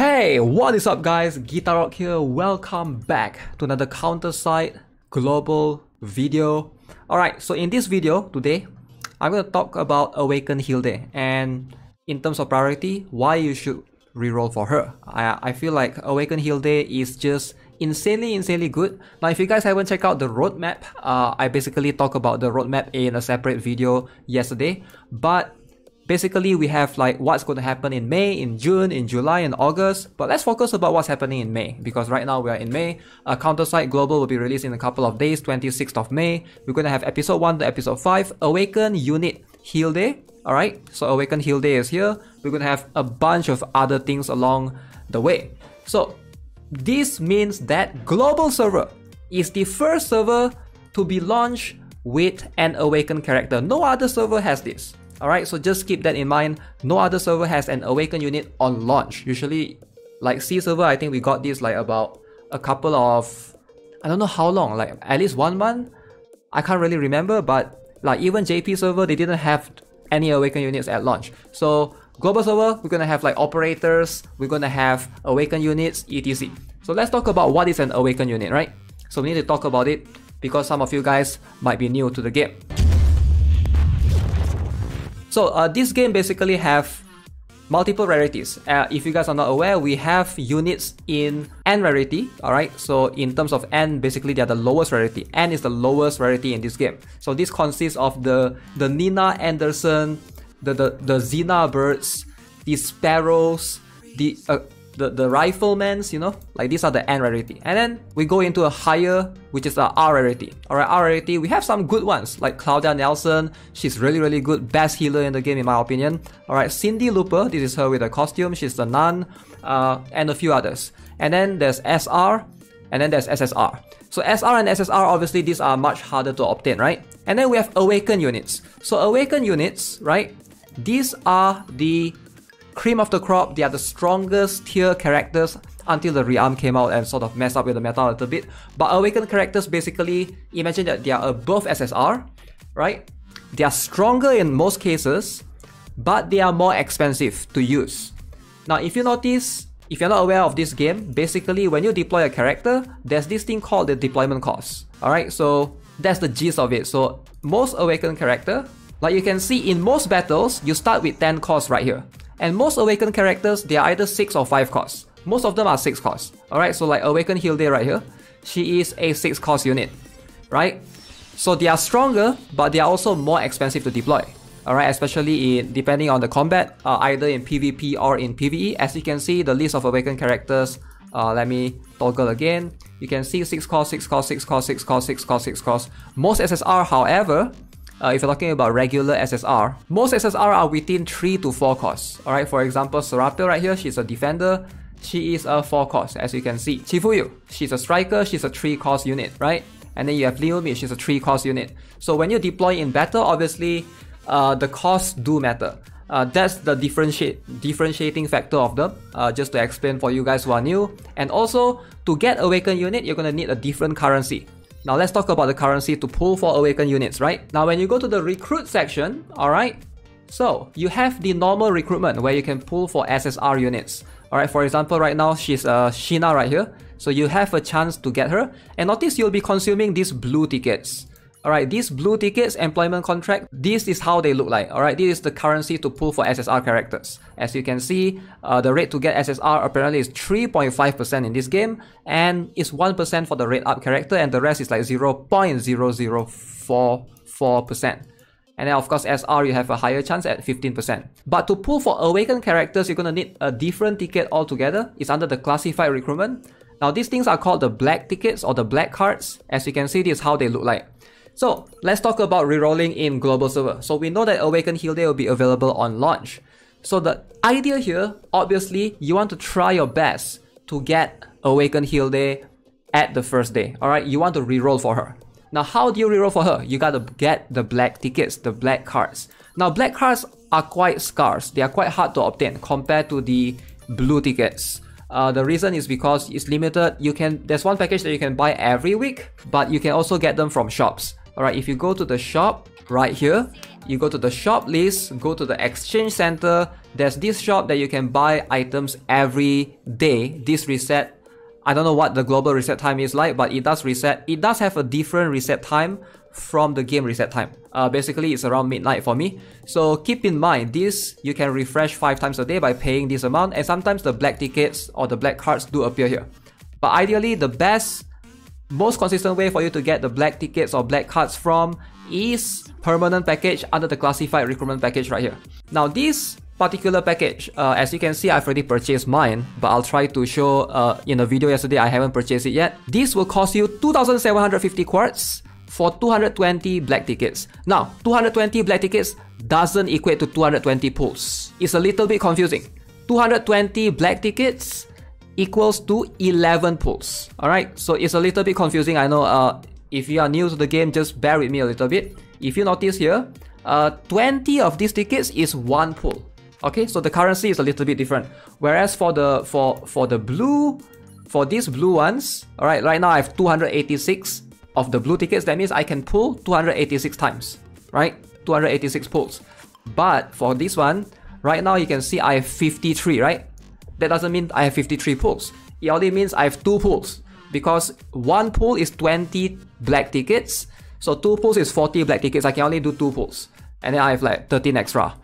Hey, what is up guys? GuitarRock here. Welcome back to another counter-site global video. Alright, so in this video today, I'm going to talk about Awakened Hilde and in terms of priority, why you should reroll for her. I feel like Awakened Hilde is just insanely good. Now if you guys haven't checked out the roadmap, I basically talked about the roadmap in a separate video yesterday, but basically, we have like what's going to happen in May, in June, in July, and August. But let's focus about what's happening in May, because right now we are in May. Counter-Site Global will be released in a couple of days, 26th of May. We're going to have episode 1 to episode 5, Awaken Unit Hilde. Alright, so Awaken Hilde is here. We're going to have a bunch of other things along the way. So this means that Global Server is the first server to be launched with an Awakened character. No other server has this. Alright, so just keep that in mind. No other server has an Awaken unit on launch. Usually, like C server, I think we got this like about a couple of, I don't know how long, like at least 1 month. I can't really remember, but like even JP server, they didn't have any Awaken units at launch. So global server, we're gonna have like operators, we're gonna have Awaken units, etc. So let's talk about what is an Awaken unit, right? So we need to talk about it because some of you guys might be new to the game. So this game basically have multiple rarities. If you guys are not aware, we have units in N rarity. Alright, so in terms of N, basically they are the lowest rarity. N is the lowest rarity in this game. So this consists of the Nina Anderson, the Xena birds, the sparrows, the riflemans, you know, like these are the N rarity. And then we go into a higher, which is the R rarity. Alright, R rarity, we have some good ones like Claudia Nelson. She's really good, best healer in the game in my opinion. Alright, Cindy Looper, this is her with a costume, she's the nun, and a few others. And then there's SR, and then there's SSR. So SR and SSR, obviously these are much harder to obtain, right? And then we have Awaken units. So Awaken units, right, these are the cream of the crop. They are the strongest tier characters until the rearm came out and sort of messed up with the meta a little bit. But Awakened characters, basically, imagine that they are above SSR, right? They are stronger in most cases, but they are more expensive to use. Now, if you notice, if you're not aware of this game, basically when you deploy a character, there's this thing called the deployment cost. Alright, so that's the gist of it. So most Awakened character, like you can see in most battles, you start with 10 costs right here. And most Awakened characters, they are either 6 or 5 costs. Most of them are 6 costs. Alright, so like Awakened Hilde right here, she is a 6 cost unit, right? So they are stronger, but they are also more expensive to deploy. Alright, especially in depending on the combat, either in PvP or in PvE. As you can see, the list of Awakened characters, let me toggle again. You can see 6 cost, 6 cost, 6 cost, 6 cost, 6 cost, 6 cost. Most SSR, however, if you're talking about regular SSR, most SSR are within 3 to 4 costs. Alright, for example, Serapil right here, she's a defender. She is a 4 cost, as you can see. Chifuyu, she's a striker, she's a 3 cost unit, right? And then you have Leomi, she's a 3 cost unit. So when you deploy in battle, obviously, the costs do matter. That's the differentiating factor of them, just to explain for you guys who are new. And also, to get Awaken unit, you're gonna need a different currency. Now let's talk about the currency to pull for Awaken units, right? Now when you go to the recruit section, alright, so you have the normal recruitment where you can pull for SSR units. Alright, for example, right now she's Sheena right here. So you have a chance to get her. And notice you'll be consuming these blue tickets. Alright, these blue tickets, employment contract, this is how they look like. Alright, this is the currency to pull for SSR characters. As you can see, the rate to get SSR apparently is 3.5% in this game, and it's 1% for the rate up character, and the rest is like 0.0044%. And then of course SR, you have a higher chance at 15%. But to pull for Awakened characters, you're gonna need a different ticket altogether. It's under the classified recruitment. Now these things are called the black tickets or the black cards. As you can see, this is how they look like. So let's talk about rerolling in global server. So we know that Awaken Hilde will be available on launch. So the idea here, obviously, you want to try your best to get Awaken Hilde at the first day. Alright, you want to reroll for her. Now how do you reroll for her? You gotta get the black tickets, the black cards. Now black cards are quite scarce. They are quite hard to obtain compared to the blue tickets. The reason is because it's limited. There's one package that you can buy every week, but you can also get them from shops. Alright, if you go to the shop, right here. You go to the shop list, go to the exchange center. There's this shop that you can buy items every day. This reset, I don't know what the global reset time is like, but it does reset. It does have a different reset time from the game reset time. Basically, it's around midnight for me. So keep in mind, this you can refresh 5 times a day by paying this amount, and sometimes the black tickets or the black cards do appear here. But ideally, the most consistent way for you to get the black tickets or black cards from is permanent package under the classified recruitment package right here. Now this particular package, as you can see, I've already purchased mine, but I'll try to show in a video yesterday. I haven't purchased it yet. This will cost you 2,750 quartz for 220 black tickets. Now 220 black tickets doesn't equate to 220 pulls. It's a little bit confusing. 220 black tickets equals to 11 pulls. Alright, so it's a little bit confusing. I know if you are new to the game, just bear with me a little bit. If you notice here, 20 of these tickets is 1 pull. Okay, so the currency is a little bit different. Whereas for these blue ones, alright, right now I have 286 of the blue tickets. That means I can pull 286 times, right? 286 pulls. But for this one, right now you can see I have 53, right? That doesn't mean I have 53 pulls. It only means I have 2 pulls, because 1 pull is 20 black tickets. So 2 pulls is 40 black tickets. I can only do 2 pulls. And then I have like 13 extra.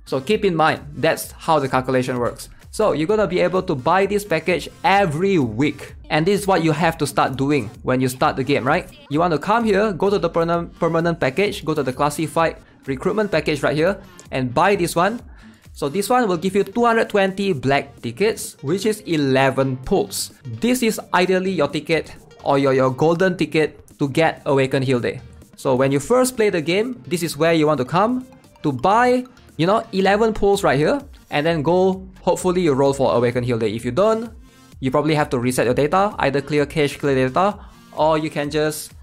So keep in mind, that's how the calculation works. So you're gonna be able to buy this package every week. And this is what you have to start doing when you start the game, right? You want to come here, go to the permanent package, go to the classified recruitment package right here, and buy this one. So this one will give you 220 black tickets, which is 11 pulls. This is ideally your ticket or your golden ticket to get Awakened Hilde. So when you first play the game, this is where you want to come to buy, 11 pulls right here, and then go, hopefully you roll for Awakened Hilde. If you don't, you probably have to reset your data, either clear cache, clear data, or you can just,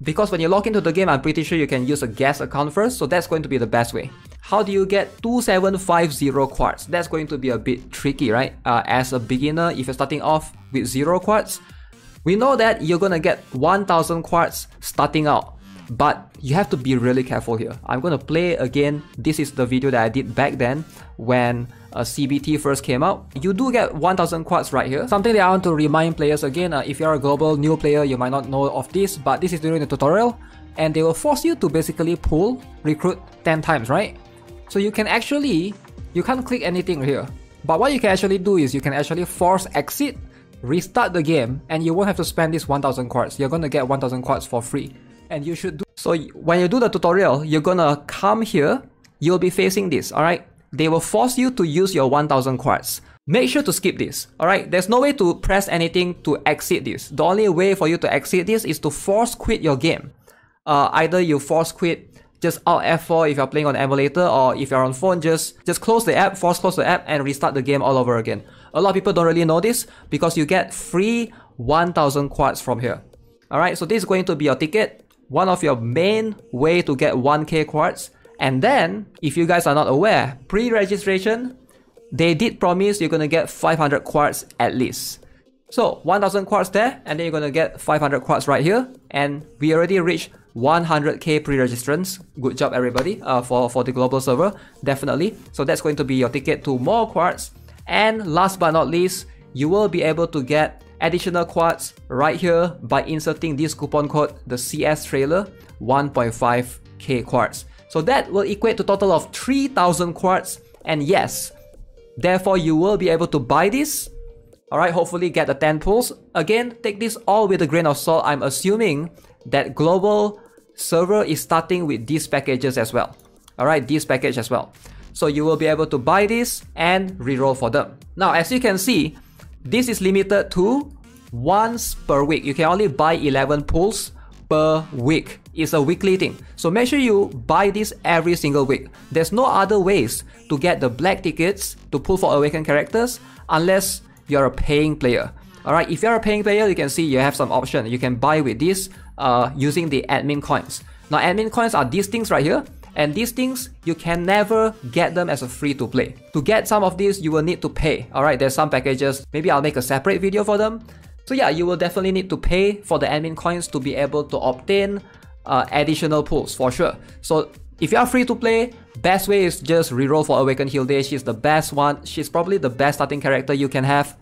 because when you log into the game, I'm pretty sure you can use a guest account first, so that's going to be the best way. How do you get 2750 quartz? That's going to be a bit tricky, right? As a beginner, if you're starting off with 0 quartz, we know that you're gonna get 1000 quartz starting out, but you have to be really careful here. I'm gonna play again. This is the video that I did back then when CBT first came out. You do get 1000 quartz right here. Something that I want to remind players again, if you're a global new player, you might not know of this, but this is during the tutorial, and they will force you to basically recruit 10 times, right? So you can't click anything here. But what you can actually do is you can actually force exit, restart the game, and you won't have to spend this 1000 quartz. You're gonna get 1000 quartz for free. And you should do so. When you do the tutorial, you're gonna come here, you'll be facing this, alright? They will force you to use your 1000 quartz. Make sure to skip this, alright? There's no way to press anything to exit this. The only way for you to exit this is to force quit your game. Either you force quit, just Alt F4 if you're playing on emulator, or if you're on phone, just close the app, force close the app, and restart the game all over again. A lot of people don't really know this because you get free 1000 quartz from here. Alright, so this is going to be your ticket, one of your main way to get 1k quartz. And then, if you guys are not aware, pre-registration, they did promise you're gonna get 500 quartz at least. So 1000 quartz there, and then you're gonna get 500 quartz right here, and we already reached 100k pre-registrants. Good job everybody, for the global server, definitely. So that's going to be your ticket to more quartz. And last but not least, you will be able to get additional quartz right here by inserting this coupon code, the CS trailer, 1.5k quartz. So that will equate to a total of 3000 quartz, and yes, therefore you will be able to buy this. Alright, hopefully get the 10 pulls. Again, take this all with a grain of salt. I'm assuming that global server is starting with these packages as well. Alright, this package as well. So you will be able to buy this and reroll for them. Now, as you can see, this is limited to once per week. You can only buy 11 pulls per week. It's a weekly thing. So make sure you buy this every single week. There's no other ways to get the black tickets to pull for Awakened characters unless you're a paying player. Alright, if you're a paying player, you can see you have some option. You can buy with this using the admin coins. Now, admin coins are these things right here. And these things, you can never get them as a free to play. To get some of these, you will need to pay. Alright, there's some packages. Maybe I'll make a separate video for them. So yeah, you will definitely need to pay for the admin coins to be able to obtain additional pulls for sure. So if you are free to play, best way is just reroll for Awakened Hilde. She's the best one. She's probably the best starting character you can have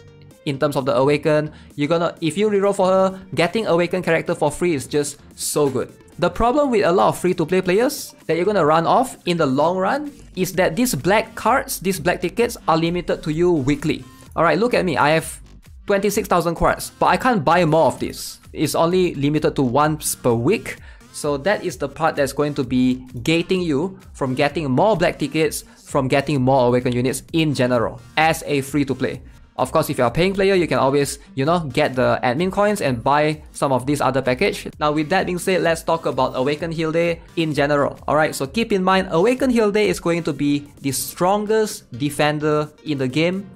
in terms of the Awaken. If you reroll for her, getting Awaken character for free is just so good. The problem with a lot of free-to-play players that you're gonna run off in the long run is that these black cards, these black tickets are limited to you weekly. Alright, look at me, I have 26,000 quartz, but I can't buy more of this. It's only limited to once per week. So that is the part that's going to be gating you from getting more black tickets, from getting more Awaken units in general, as a free-to-play. Of course, if you're a paying player, you can always, get the admin coins and buy some of this other package. Now, with that being said, let's talk about Awaken Hilde in general. Alright, so keep in mind, Awaken Hilde is going to be the strongest defender in the game,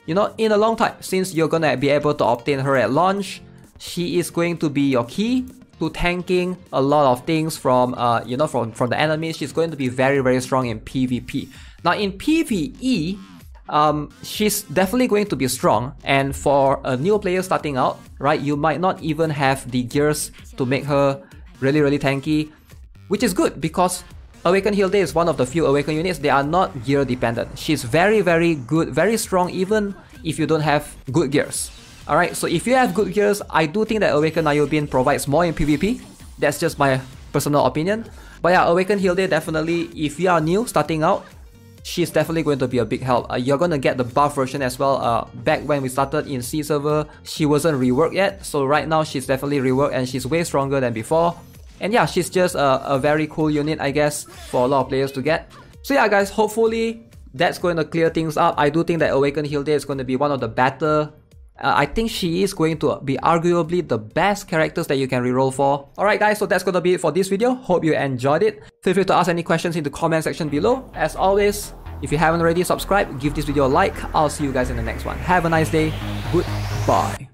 in a long time. Since you're gonna be able to obtain her at launch, she is going to be your key to tanking a lot of things from the enemies. She's going to be very, very strong in PvP. Now, in PvE, she's definitely going to be strong, and for a new player starting out, right, you might not even have the gears to make her really, really tanky, which is good because Awaken Hilde is one of the few Awaken units they are not gear dependent. She's very, very good, very strong even if you don't have good gears. Alright, so if you have good gears, I do think that Awaken Ayubin provides more in PvP. That's just my personal opinion. But yeah, Awaken Hilde definitely, if you are new, starting out, she's definitely going to be a big help. You're going to get the buff version as well. Back when we started in C server, she wasn't reworked yet. So right now, she's definitely reworked and she's way stronger than before. And yeah, she's just a very cool unit, I guess, for a lot of players to get. So yeah, guys, hopefully that's going to clear things up. I do think that Awaken Hilde is going to be one of the better... I think she is going to be arguably the best characters that you can reroll for. Alright guys, so that's gonna be it for this video. Hope you enjoyed it. Feel free to ask any questions in the comment section below. As always, if you haven't already subscribed, give this video a like. I'll see you guys in the next one. Have a nice day. Goodbye.